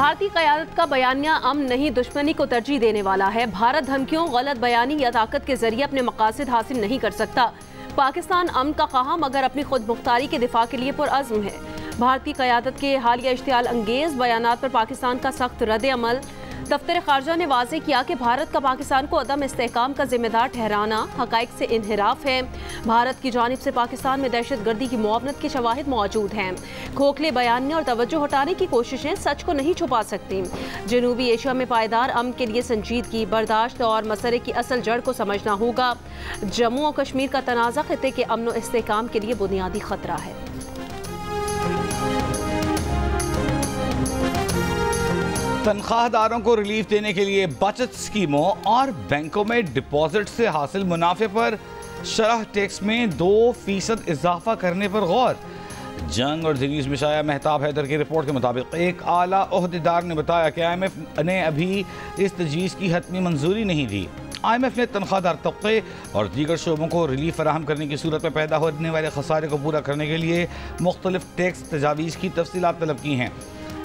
भारतीय क़यादत का बयानिया अमन नहीं दुश्मनी को तरजीह देने वाला है। भारत धमकियों, गलत बयानी या ताकत के जरिए अपने मकासद हासिल नहीं कर सकता। पाकिस्तान अमन का ख़्वाह मगर अपनी खुद मुख्तारी के दिफा के लिए पुरअज़्म है। भारतीय क़यादत के हालिया इश्तियाल अंगेज़ बयानात पर पाकिस्तान का सख्त रद्द अमल। दफ्तर ख़ारजा ने वाज़ेह किया कि भारत का पाकिस्तान को अदम इस्तेहकाम का जिम्मेदार ठहराना हक़ाइक़ से इन्हिराफ है। भारत की जानिब से पाकिस्तान में दहशत गर्दी की मुआवनत के शवाहिद मौजूद हैं। खोखले बयानी और तवज्जो हटाने की कोशिशें सच को नहीं छुपा सकती। जनूबी एशिया में पायदार अमन के लिए संजीदगी, बर्दाश्त और मसले की असल जड़ को समझना होगा। जम्मू और कश्मीर का तनाज़ा खित्ते के अमन और इस्तेहकाम के लिए बुनियादी खतरा है। तनख्वाहदारों को रिलीफ देने के लिए बचत स्कीमों और बैंकों में डिपॉजिट से हासिल मुनाफे पर शरह टैक्स में 2% इजाफा करने पर गौर। जंग और दिलीज में शाया महताब हैदर की रिपोर्ट के मुताबिक एक आला ओहदेदार ने बताया कि IMF ने अभी इस तजवीज़ की हतमी मंजूरी नहीं दी। IMF ने तनख्वाहदार तबके और दीगर शोबों को रिलीफ फराहम करने की सूरत में पैदा होने वाले खसारे को पूरा करने के लिए मुख्तलिफ टैक्स तजावीज़ की तफसीलात तलब की हैं।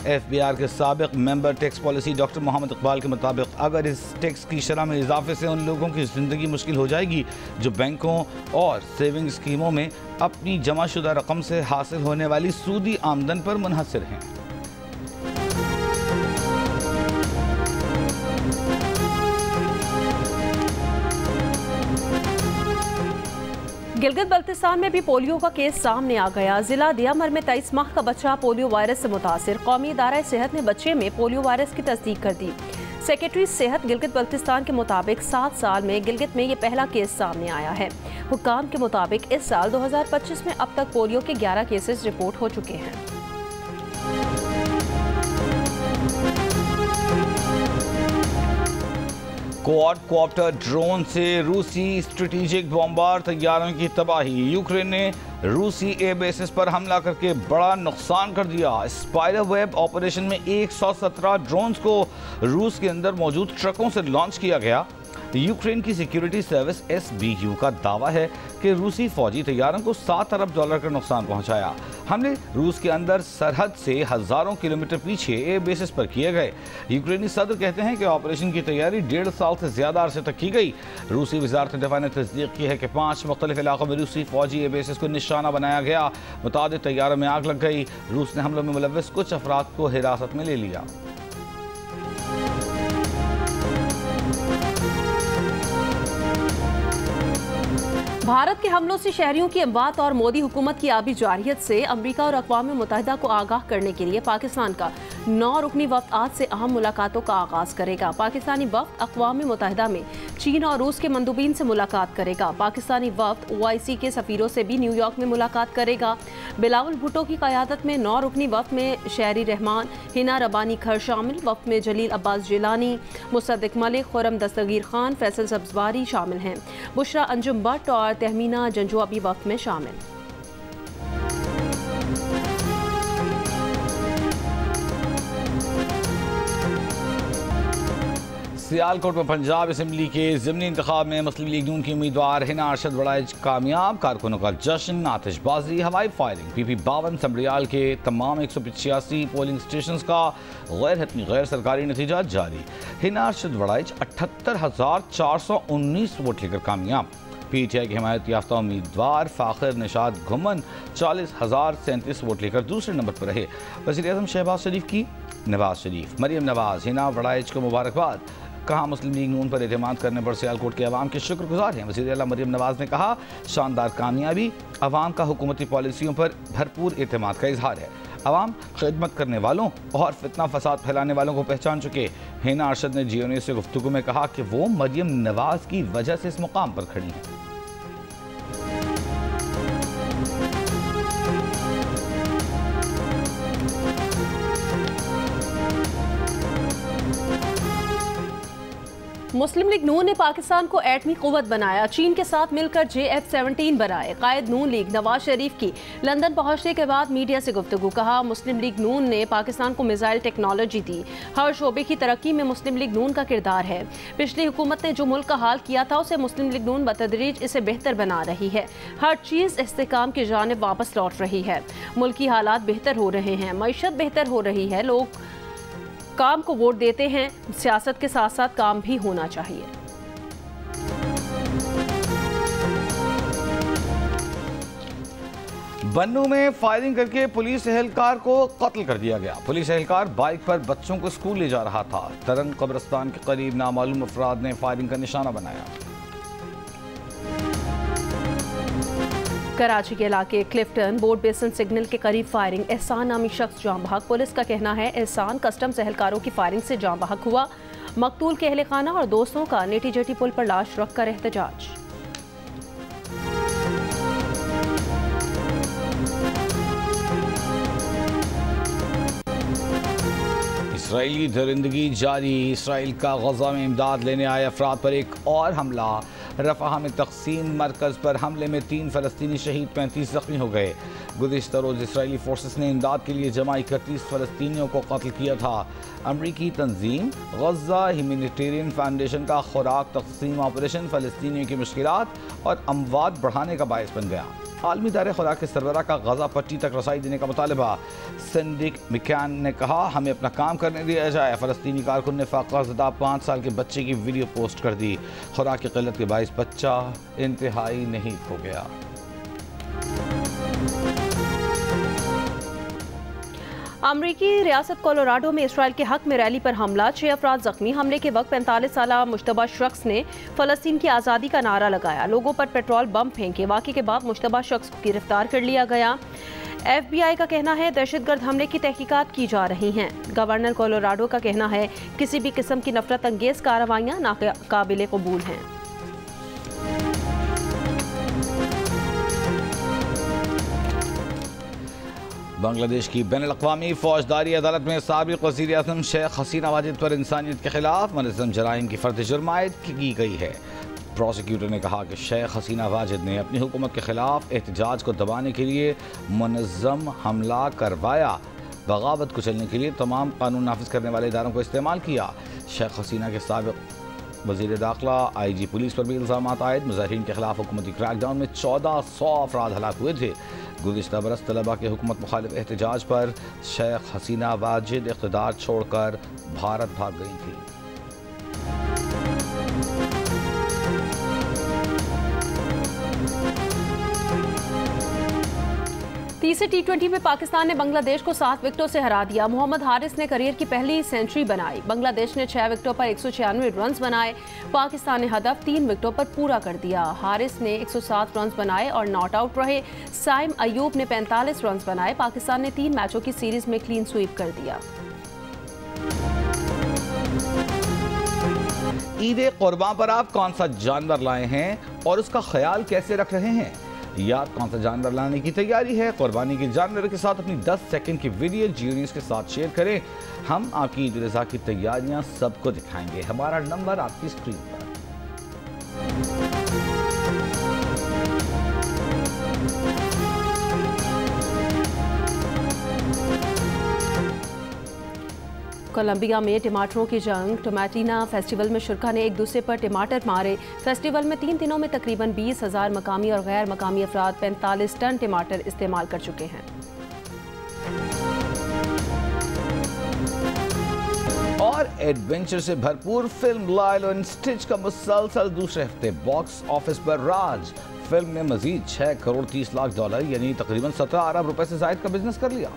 FBR के साबिक member tax policy doctor Mohammad Iqbal के मुताबिक अगर इस टैक्स की शरह में इजाफे से उन लोगों की ज़िंदगी मुश्किल हो जाएगी जो बैंकों और सेविंग स्कीमों में अपनी जमाशुदा रकम से हासिल होने वाली सूदी आमदन पर मुनहसर हैं। गिलगित बल्तिस्तान में भी पोलियो का केस सामने आ गया। जिला दियामर में 23 माह का बच्चा पोलियो वायरस से मुतासिर। कौमी इदारा सेहत ने बच्चे में पोलियो वायरस की तस्दीक कर दी। सेक्रेटरी सेहत गिलगित बल्तिस्तान के मुताबिक 7 साल में गिलगित में ये पहला केस सामने आया है। हुक्काम के मुताबिक इस साल 2025 में अब तक पोलियो के 11 केसेस रिपोर्ट हो चुके हैं। क्वाड ड्रोन से रूसी स्ट्रेटेजिक बॉम्बार तैयारों की तबाही। यूक्रेन ने रूसी एयर बेसिस पर हमला करके बड़ा नुकसान कर दिया। स्पाइडर वेब ऑपरेशन में 117 ड्रोन्स को रूस के अंदर मौजूद ट्रकों से लॉन्च किया गया। यूक्रेन की सिक्योरिटी सर्विस SBU का दावा है कि रूसी फौजी तैयारों को $7 अरब का नुकसान पहुंचाया। हमले रूस के अंदर सरहद से हज़ारों किलोमीटर पीछे एयर बेसिस पर किए गए। यूक्रेनी सदर कहते हैं कि ऑपरेशन की तैयारी 1.5 साल से ज़्यादा अरसे तक की गई। रूसी वज़ारत दिफा ने तस्दीक की है कि 5 मुख्तलिफ इलाकों में रूसी फौजी एयर बेसिस को निशाना बनाया गया। मुतादिद तैयारों में आग लग गई। रूस ने हमलों में मुलव्वस कुछ अफराद को हिरासत में ले लिया। भारत के हमलों से शहरियों की अमवात और मोदी हुकूमत की आबी जारियत से अमरीका और अक़वाम मुत्तहिदा को आगाह करने के लिए पाकिस्तान का 9 रुकनी वफ़द आज से अहम मुलाकातों का आगाज़ करेगा। पाकिस्तानी वफ़द अक़वाम मुत्तहिदा में चीन और रूस के मंदूबीन से मुलाकात करेगा। पाकिस्तानी वफ़द OIC के सफ़ीरों से भी न्यूयॉर्क में मुलाकात करेगा। बिलावल भुट्टो की क़यादत में 9 रुकनी वफ़द में शहरी रहमान, हिना रबानी खर शामिल। वफ़द में जलील अब्बास जिलानी, मुसद्दिक मलिक, खुरम दस्तगीर खान, फैसल सब्ज़वारी शामिल हैं। बुशरा अंजुम भट्ट और तहमीना जंजुआ भी वफ़द में शामिल। सियालकोट में पंजाब असम्बली के ज़िमनी इंतखाब में मुस्लिम लीग नून की उम्मीदवार हिना अरशद वड़ाइच कामयाब। कारकुनों का जश्न, आतिशबाजी, हवाई फायरिंग। PP52 समरियाल के तमाम 185 पोलिंग स्टेशन का गैर हतमी गैर सरकारी नतीजा जारी। हिना अरशद वड़ाइच 78,419 वोट लेकर कामयाब। PTI की हिमायत याफ्ता उम्मीदवार फ़ाखिर निशाद घुमन 40,037 वोट लेकर दूसरे नंबर पर रहे। वज़ीर-ए-आज़म शहबाज शरीफ की नवाज शरीफ, मरियम नवाज, हिना वड़ाइच को मुबारकबाद। कहा मुस्लिम लीग नून पर एतमाद करने पर सियालकोट के अवाम के शुक्रगुजार हैं। वज़ीर आला मरियम नवाज ने कहा शानदार कामयाबी अवाम का हुकूमती पॉलिसियों पर भरपूर एतमाद का इजहार है। अवाम खिदमत करने वालों और फितना फसाद फैलाने वालों को पहचान चुके। हिना अरशद ने GNA से गुफ्तगू में कहा कि वो मरियम नवाज की वजह से इस मुकाम पर खड़ी हैं। मुस्लिम लीग नून ने पाकिस्तान को एटमी कुव्वत बनाया। चीन के साथ मिलकर JF-17 बनाए। कायद नून लीग नवाज शरीफ की लंदन पहुंचने के बाद मीडिया से गुफ्तगू। कहा मुस्लिम लीग नून ने पाकिस्तान को मिसाइल टेक्नोलॉजी दी। हर शोबे की तरक्की में मुस्लिम लीग नून का किरदार है। पिछली हुकूमत ने जो मुल्क का हाल किया था उसे मुस्लिम लीग नून बतदरीज इसे बेहतर बना रही है। हर चीज़ इस्तेहकाम की जानिब वापस लौट रही है। मुल्की हालात बेहतर हो रहे हैं, मईशत बेहतर हो रही है, लोग काम को वोट देते हैं, सियासत के साथ साथ काम भी होना चाहिए। बन्नू में फायरिंग करके पुलिस एहलकार को कत्ल कर दिया गया। पुलिस एहलकार बाइक पर बच्चों को स्कूल ले जा रहा था। तरन कब्रिस्तान के करीब नामालूम अफराद ने फायरिंग का निशाना बनाया। कराची के इलाके क्लिफ्टन बोर्ड बेसन सिग्नल के करीब फायरिंग, एहसान नामी शख्स जाँ बहक। पुलिस का कहना है एहसान कस्टम्स एहलकारों की फायरिंग से जाँ बहक हुआ। मकतूल के अहले खाना और दोस्तों का नेटी जेटी पुल पर लाश रखकर एहतजाज। इसराइली दरिंदगी जारी। इसराइल का गजा में इमदाद लेने आए अफराद पर एक और हमला। रफ़ा में तकसीम मरकज़ पर हमले में 3 फ़लस्तीनी शहीद, 35 ज़ख्मी हो गए। गुज़िश्ता रोज़ इसराइली फोर्सेस ने इमदाद के लिए जमा 31 फ़लस्तीनियों को कत्ल किया था। अमरीकी तंजीम गजा ह्यूमैनिटेरियन फाउंडेशन का खुराक तकसीम ऑपरेशन फ़लस्तीनियों की मुश्किलात और अमवात बढ़ाने का बायस बन गया। आलमी इदारे खुराक के सरबराह का गजा पट्टी तक रसाई देने का मुतालबा। सिंडिक मिकान ने कहा हमें अपना काम करने दिया जाए। फ़लस्तीनी कारकुन ने फाक़ाज़दा 5 साल के बच्चे की वीडियो पोस्ट कर दी। खुराक की किल्लत के बायस बच्चा इंतहाई नहीं हो गया। अमरीकी रियासत कोलोराडो में इसराइल के हक में रैली पर हमला, 6 अफराद जख्मी। हमले के वक्त 45 साल मुश्तबा शख्स ने फ़लस्तीन की आज़ादी का नारा लगाया, लोगों पर पेट्रोल बम फेंके। वाक़े के बाद मुश्तबा शख्स को गिरफ्तार कर लिया गया। FBI का कहना है दहशतगर्द हमले की तहकीकात की जा रही हैं। गवर्नर कोलोराडो का कहना है किसी भी किस्म की नफरत अंगेज़ कार्रवाइयाँ नाकाबिले कबूल हैं। बांग्लादेश की बैनुल-अक़वामी फौजदारी अदालत में साबिक़ वज़ीर आज़म शेख हसीना वाजिद पर इंसानियत के खिलाफ मुनज़्ज़म जराइम की फ़र्द जुर्म आयद की गई है। प्रोसिक्यूटर ने कहा कि शेख हसीना वाजिद ने अपनी हुकूमत के खिलाफ एहतजाज को दबाने के लिए मुनज़्ज़म हमला करवाया, बगावत कुचलने के लिए तमाम कानून नाफिज करने वाले इदारों को इस्तेमाल किया। शेख हसीना के साबिक़ वज़ीर दाखिला IG पुलिस पर भी इल्ज़ाम आयद। मुजाहिरीन के खिलाफ हुकूमती क्रैकडाउन में 1400 अफराद हलाक हुए थे। गुज़िश्ता बरस तलबा के हुकूमत मुखालिफ एहतजाज पर शेख हसीना वाजिद इक़्तिदार छोड़कर भारत भाग गई थी। तीसरे T20 में पाकिस्तान ने बांग्लादेश को 7 विकेटों से हरा दिया। मोहम्मद हारिस ने करियर की पहली सेंचुरी बनाई। बांग्लादेश ने 6 विकेटों पर 196 रन बनाए। पाकिस्तान ने हदफ 3 विकेटों पर पूरा कर दिया। हारिस ने 107 रन बनाए और नॉट आउट रहे। साइम अयूब ने 45 रन बनाए। पाकिस्तान ने 3 मैचों की सीरीज में क्लीन स्वीप कर दिया। ईद कुर्बान पर आप कौन सा जानवर लाए हैं और उसका ख्याल कैसे रख रहे हैं, या कौन सा जानवर लाने की तैयारी है? कुर्बानी के जानवर के साथ अपनी 10 सेकंड की वीडियो जियो न्यूज़ के साथ शेयर करें। हम आपकी ईद रज़ा की तैयारियां सबको दिखाएंगे। हमारा नंबर आपकी स्क्रीन पर। कोलंबिया में टमाटरों की जंग। टोमेटिना फेस्टिवल में शुरका ने एक दूसरे पर टमाटर मारे। फेस्टिवल में 3 दिनों में तकरीबन 20,000 मकामी और गैर मकामी अफराद 45 टन टमाटर इस्तेमाल कर चुके हैं। और एडवेंचर से भरपूर फिल्म लाइलो एंड स्टिच का मुसलसल दूसरे हफ्ते बॉक्स ऑफिस पर राज। फिल्म ने मजीद $6 करोड़ 30 लाख यानी तकरीबन 17 अरब रुपए से जायद का बिजनेस कर लिया।